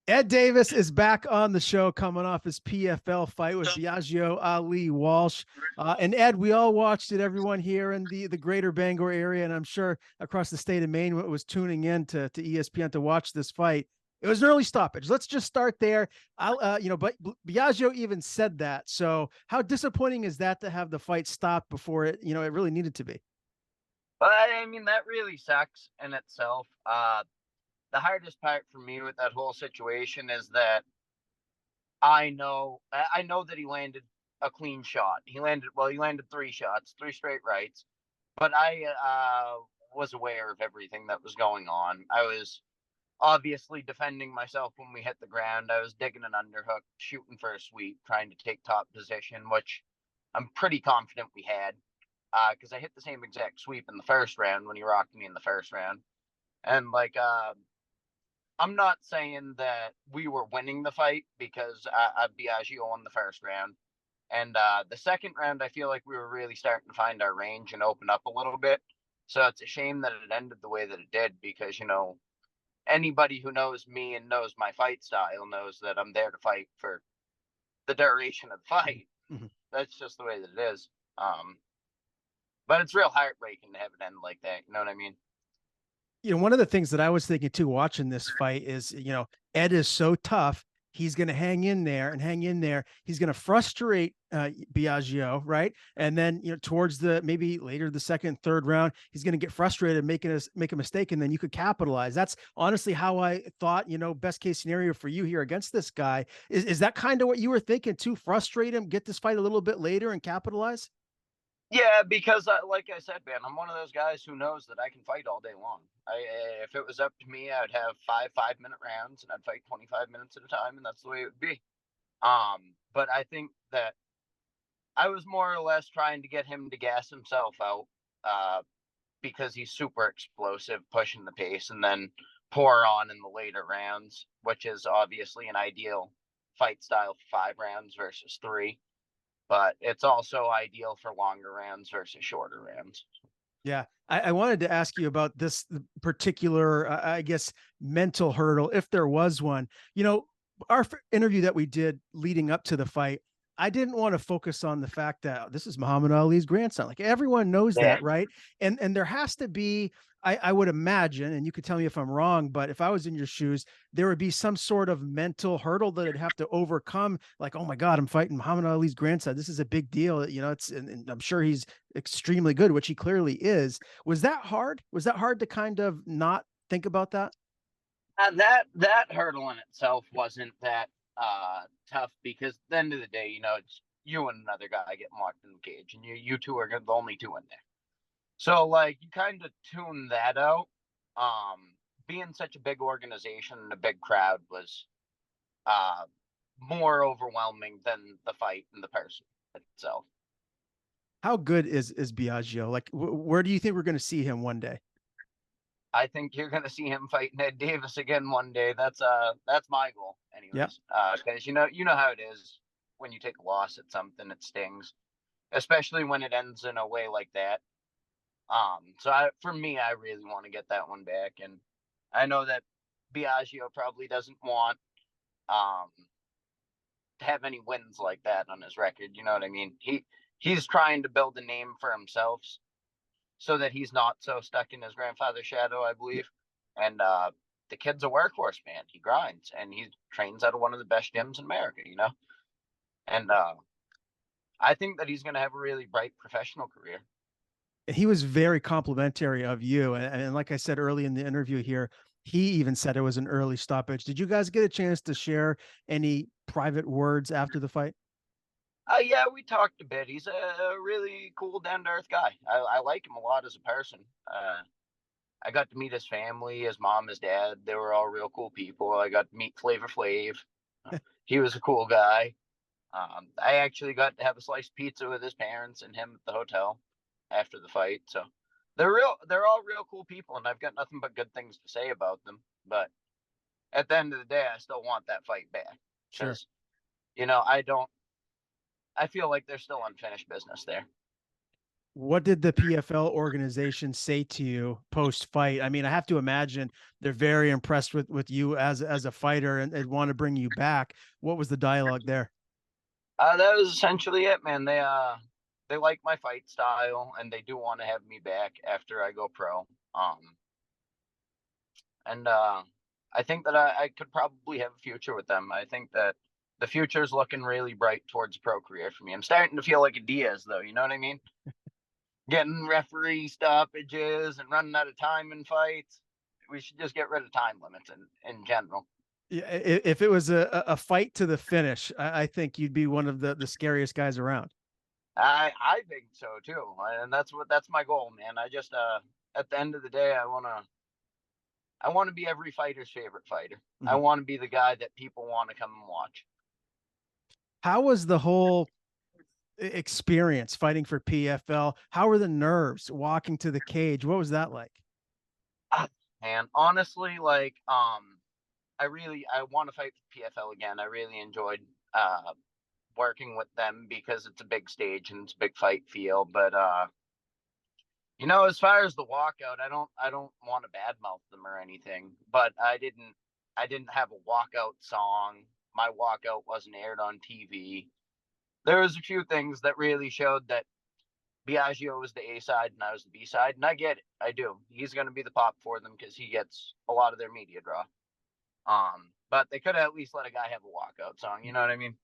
Ed Davis is back on the show coming off his PFL fight with Biaggio Ali Walsh. And Ed, we all watched it, everyone here in the greater Bangor area, and I'm sure across the state of Maine was tuning in to ESPN to watch this fight. It was an early stoppage. Let's just start there. But Biagio even said that. So how disappointing is that to have the fight stopped before it really needed to be? But I mean, that really sucks in itself. The hardest part for me with that whole situation is that I know that he landed a clean shot. He landed three shots, three straight rights. But I was aware of everything that was going on. I was obviously defending myself when we hit the ground. I was digging an underhook, shooting for a sweep, trying to take top position, which I'm pretty confident we had. Because I hit the same exact sweep in the first round when he rocked me in the first round. And I'm not saying that we were winning the fight because Biagio won the first round. And the second round, I feel like we were really starting to find our range and open up a little bit. So it's a shame that it ended the way that it did because, anybody who knows me and knows my fight style knows that I'm there to fight for the duration of the fight. Mhm. That's just the way that it is. But it's real heartbreaking to have it end like that. You know what I mean? One of the things that I was thinking too, watching this fight is, Ed is so tough. He's going to hang in there and hang in there. He's going to frustrate Biagio, right? And then, towards the maybe later the second, third round, he's going to get frustrated, make a mistake, and then you could capitalize. That's honestly how I thought. Best case scenario for you here against this guy is that kind of what you were thinking too? Frustrate him, get this fight a little bit later, and capitalize. Yeah, because like I said, man, I'm one of those guys who knows that I can fight all day long. If it was up to me, I'd have 5 5-minute rounds, and I'd fight 25 minutes at a time, and that's the way it would be. But I think that I was more or less trying to get him to gas himself out, uh, because he's super explosive, pushing the pace, and then pour on in the later rounds, which is obviously an ideal fight style for 5 rounds versus three. But it's also ideal for longer rounds versus shorter rounds. Yeah, I wanted to ask you about this particular, I guess, mental hurdle, if there was one. Our interview that we did leading up to the fight, I didn't want to focus on the fact that this is Muhammad Ali's grandson. Like everyone knows Yeah. that, right? And there has to be, I would imagine, and you could tell me if I'm wrong, but if I was in your shoes, there would be some sort of mental hurdle that I'd have to overcome. Like, oh my God, I'm fighting Muhammad Ali's grandson. This is a big deal. And I'm sure he's extremely good, which he clearly is. Was that hard? Was that hard to kind of not think about that? That hurdle in itself wasn't that tough because at the end of the day, it's you and another guy getting locked in the cage, and you two are the only two in there. So you kind of tune that out. Um, Being such a big organization and a big crowd was uh more overwhelming than the fight and the person itself. How good is Biagio? Like, where do you think we're going to see him one day? I think you're gonna see him fight Ned Davis again one day. That's my goal, Yeah. anyways. Because you know how it is when you take a loss at something, it stings, especially when it ends in a way like that. For me, I really want to get that one back, and I know that Biagio probably doesn't want um to have any wins like that on his record. You know what I mean? He's trying to build a name for himself so that he's not so stuck in his grandfather's shadow, I believe. And the kid's a workhorse, man. He grinds and he trains out of one of the best gyms in America. And I think that he's going to have a really bright professional career. He was very complimentary of you. And like I said early in the interview here, he even said it was an early stoppage. Did you guys get a chance to share any private words after the fight? Yeah, we talked a bit. He's a really cool, down to earth guy. I like him a lot as a person. I got to meet his family, his mom, his dad. They were all real cool people. I got to meet Flavor Flav. He was a cool guy. I actually got to have a sliced pizza with his parents and him at the hotel after the fight. So they're all real cool people, and I've got nothing but good things to say about them. But at the end of the day, I still want that fight back Sure. because I don't. I feel like there's still unfinished business there. What did the PFL organization say to you post fight? I mean, I have to imagine they're very impressed with you as a fighter and want to bring you back. What was the dialogue there? That was essentially it, man. They like my fight style, and they do want to have me back after I go pro. And I think that I could probably have a future with them. I think that the future is looking really bright towards a pro career for me. I'm starting to feel like a Diaz, though. You know what I mean? Getting referee stoppages and running out of time in fights. We should just get rid of time limits in general. Yeah, if it was a fight to the finish, I think you'd be one of the scariest guys around. I think so too, and that's my goal, man. I just at the end of the day, I want to be every fighter's favorite fighter. I Mhm. want to be the guy that people want to come and watch. How was the whole experience fighting for PFL? How were the nerves walking to the cage? What was that like? Ah, man, honestly, like I want to fight for PFL again. I really enjoyed working with them because it's a big stage and it's a big fight feel. But as far as the walkout, I don't want to badmouth them or anything. But I didn't have a walkout song. My walkout wasn't aired on TV. There was a few things that really showed that Biaggio was the A side and I was the B side, and I get it. I do. He's going to be the pop for them because he gets a lot of their media draw. But they could have at least let a guy have a walkout song. You know what I mean?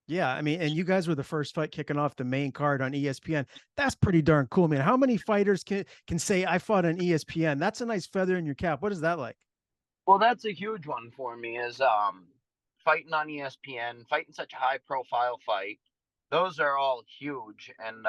Yeah, I mean, and you guys were the first fight kicking off the main card on ESPN. That's pretty darn cool, man. How many fighters can say I fought on ESPN? That's a nice feather in your cap. What is that like? Well, that's a huge one for me. Is fighting on ESPN, fighting such a high profile fight. Those are all huge, and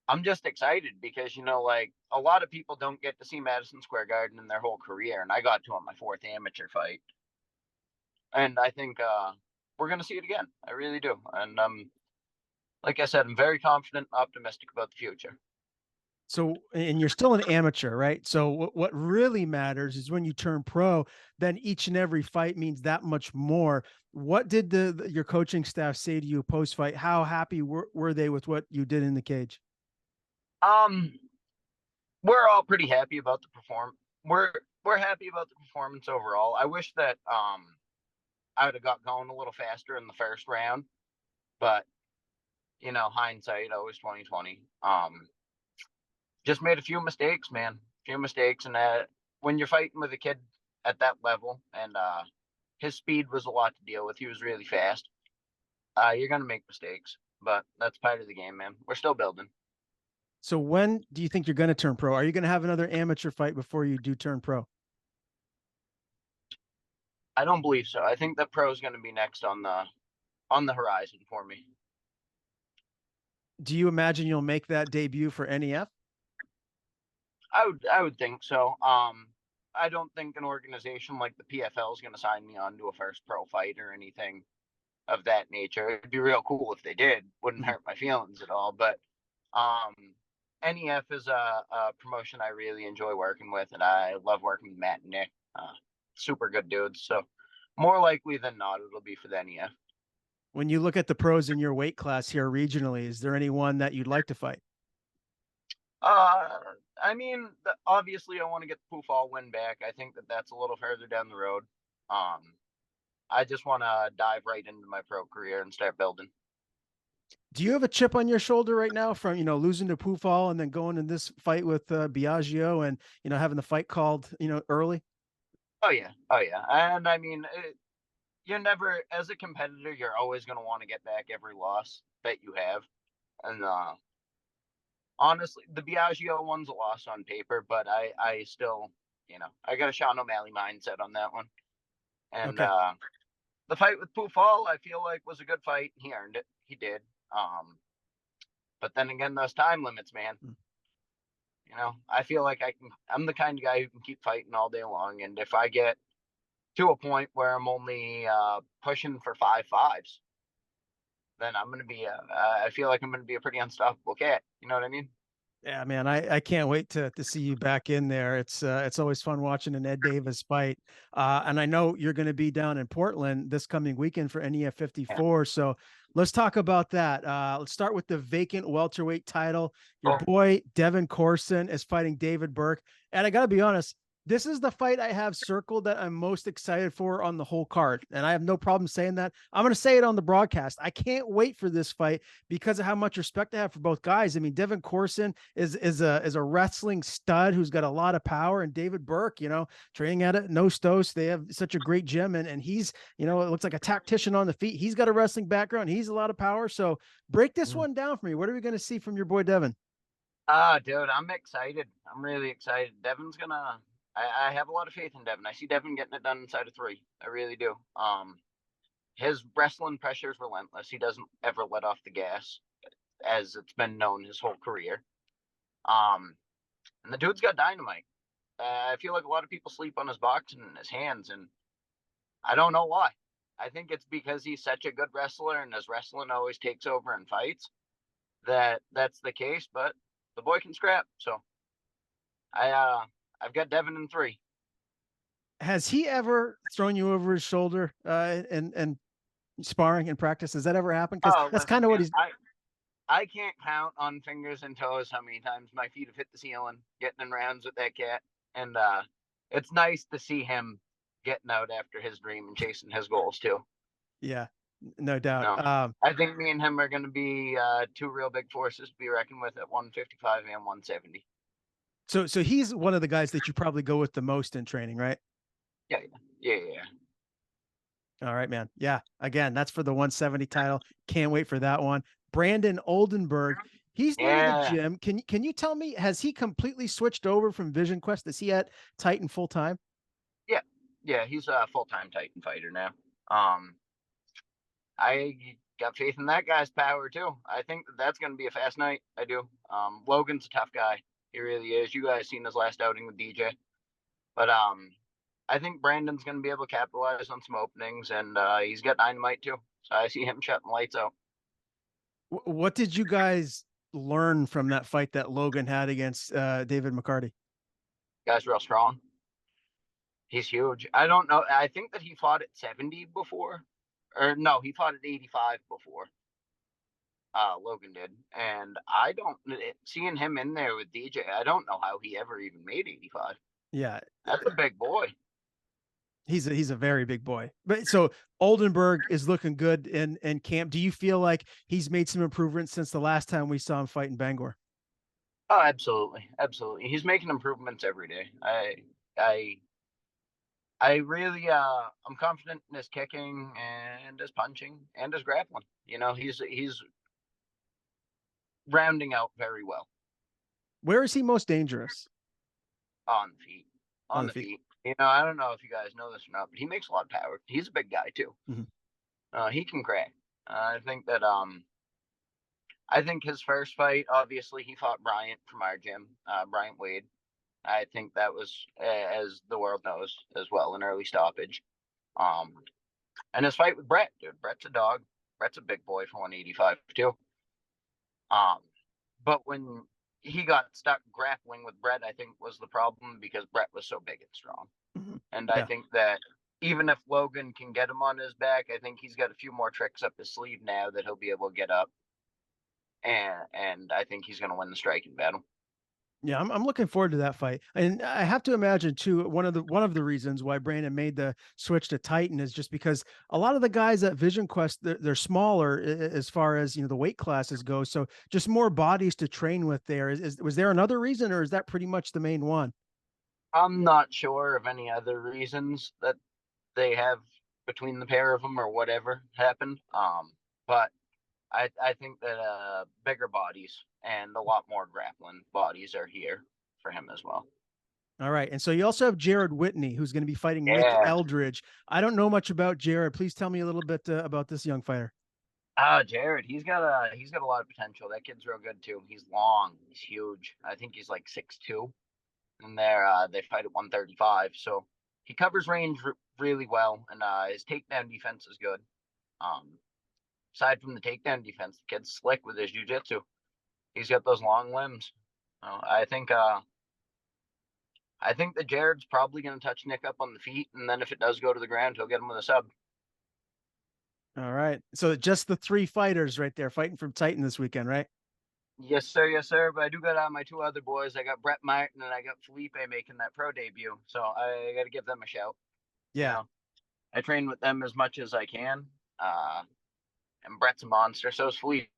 I'm just excited because like a lot of people don't get to see Madison Square Garden in their whole career, and I got to on my fourth amateur fight, and I think we're gonna see it again. I really do, and like I said, I'm very confident, optimistic about the future. So, and you're still an amateur, right? So, what really matters is when you turn pro, then each and every fight means that much more. What did your coaching staff say to you post fight? How happy were they with what you did in the cage? Um, we're all pretty happy about the perform. We're happy about the performance overall. I wish that I would have got going a little faster in the first round, but hindsight always 2020. Just made a few mistakes, man. A few mistakes, and when you're fighting with a kid at that level, and his speed was a lot to deal with. He was really fast. You're gonna make mistakes, but that's part of the game, man. We're still building. So, when do you think you're going to turn pro? Are you going to have another amateur fight before you do turn pro? I don't believe so. I think that pro is gonna be next on the horizon for me. Do you imagine you'll make that debut for NEF? I would think so. I don't think an organization like the PFL is going to sign me on to a first pro fight or anything of that nature. It'd be real cool if they did. Wouldn't Mhm. hurt my feelings at all. But um, NEF is a promotion I really enjoy working with, and I love working with Matt and Nick. Super good dudes. So more likely than not, it'll be for the NEF. When you look at the pros in your weight class here regionally, is there anyone that you'd like to fight? Uh, I mean, obviously, I want to get the Poofall win back. I think that that's a little further down the road. Um, I just want to dive right into my pro career and start building. Do you have a chip on your shoulder right now from losing to Poofall and then going in this fight with Biagio and having the fight called early? Oh yeah, oh yeah, and I mean, you're never as a competitor, you're always going to want to get back every loss that you have, and honestly, the Biagio one's a loss on paper, but I still, I got a Sean O'Malley mindset on that one, and Okay. the fight with Poofall, I feel like was a good fight. He earned it. He did. But then again, those time limits, man. Mm. I feel like I'm the kind of guy who can keep fighting all day long. And if I get to a point where I'm only pushing for 5 5s, then I feel like I'm going to be a pretty unstoppable cat. You know what I mean? Yeah, man, I can't wait to see you back in there. It's always fun watching an Ed Davis fight. And I know you're going to be down in Portland this coming weekend for NEF Yeah. 54. So let's talk about that. Let's start with the vacant welterweight title. Your Oh, boy Devin Corson is fighting David Burke. And I got to be honest, this is the fight I have circled that I'm most excited for on the whole card. And I have no problem saying that. I'm going to say it on the broadcast. I can't wait for this fight because of how much respect I have for both guys. I mean, Devin Corson is a wrestling stud who's got a lot of power, and David Burke, training at it, no Stos. They have such a great gym, and he's, it looks like a tactician on the feet. He's got a wrestling background. He's a lot of power. So break this one down for me. What are we going to see from your boy Devin? dude, I'm excited. I'm really excited. Devin's gonna. I have a lot of faith in Devin. I see Devin getting it done inside of 3. I really do. His wrestling pressure is relentless. He doesn't ever let off the gas, as it's been known his whole career. And the dude's got dynamite. I feel like a lot of people sleep on his boxing and his hands, and I don't know why. I think it's because he's such a good wrestler and his wrestling always takes over in fights that's the case, but the boy can scrap. So I've got Devin in 3. Has he ever thrown you over his shoulder and sparring in practice? Has that ever happened? Because Oh, that's listen, kind of what man, he's. I can't count on fingers and toes how many times my feet have hit the ceiling getting in rounds with that cat. And it's nice to see him getting out after his dream and chasing his goals too. Yeah, no doubt. No. I think me and him are going to be 2 real big forces to be reckoned with at 155 and 170. So he's one of the guys that you probably go with the most in training, right? Yeah, yeah, yeah, yeah. All right, man. Yeah. Again, that's for the 170 title. Can't wait for that one. Brandon Oldenburg, he's new to the Yeah, gym. Can you tell me, has he completely switched over from Vision Quest? Is he at Titan full time? yeah, yeah. He's a full-time Titan fighter now. Um, I got faith in that guy's power too. I think that's going to be a fast night. I do. Logan's a tough guy. He really is. You guys seen his last outing with DJ, but I think Brandon's going to be able to capitalize on some openings, and he's got dynamite too. So I see him shutting lights out. What did you guys learn from that fight that Logan had against David McCarty? Guy's real strong. He's huge. I don't know. I think that he fought at 70 before, or no, he fought at 85 before. Logan did, and I don't seeing him in there with DJ. I don't know how he ever even made 85. Yeah, That's a big boy. he's a very big boy. But so Oldenburg is looking good in camp. Do you feel like he's made some improvements since the last time we saw him fight in Bangor? Oh, absolutely, absolutely. He's making improvements every day. I, I really, I'm confident in his kicking and his punching and his grappling. He's rounding out very well Where is he most dangerous? on the feet. On On the the feet. feet. I don't know if you guys know this or not, but he makes a lot of power. He's a big guy too. Mhm. He can crack. I think his first fight, obviously, he fought Bryant from our gym, Bryant Wade. I think that was, as the world knows, as well, an early stoppage. Um, and his fight with Brett, dude. Brett's a dog. Brett's a big boy for 185 too. Um, but when he got stuck grappling with Brett, I think was the problem because Brett was so big and strong. Mhm. And I Yeah. think that even if Logan can get him on his back, I think he's got a few more tricks up his sleeve now that he'll be able to get up. And I think he's going to win the striking battle. Yeah, I'm looking forward to that fight. And I have to imagine too, one of the reasons why Brandon made the switch to Titan is just because a lot of the guys at Vision Quest, they're smaller as far as the weight classes go. So just more bodies to train with there. Was there another reason, or is that pretty much the main one? I'm not sure of any other reasons that they have between the pair of them or whatever happened. But I think that bigger bodies and a lot more grappling bodies are here for him as well. All right. And so you also have Jared Whitney, who's going to be fighting Nick Yeah. Eldridge. I don't know much about Jared. Please tell me a little bit about this young fighter. Jared, he's got a lot of potential. That kid's real good too. He's long, he's huge. I think he's like 6'2", and they fight at 135. So he covers range really well, and his takedown defense is good. Um, aside from the takedown defense, the kid's slick with his jujitsu. He's got those long limbs. I think that Jared's probably going to touch Nick up on the feet, and then if it does go to the ground, he'll get him with a sub. All right. So just the three fighters right there fighting from Titan this weekend, right? Yes, sir. Yes, sir. But I do got my two other boys. I got Brett Martin and I got Felipe making that pro debut. So I got to give them a shout. Yeah. You know, I train with them as much as I can. And Brett's a monster. So is Felipe.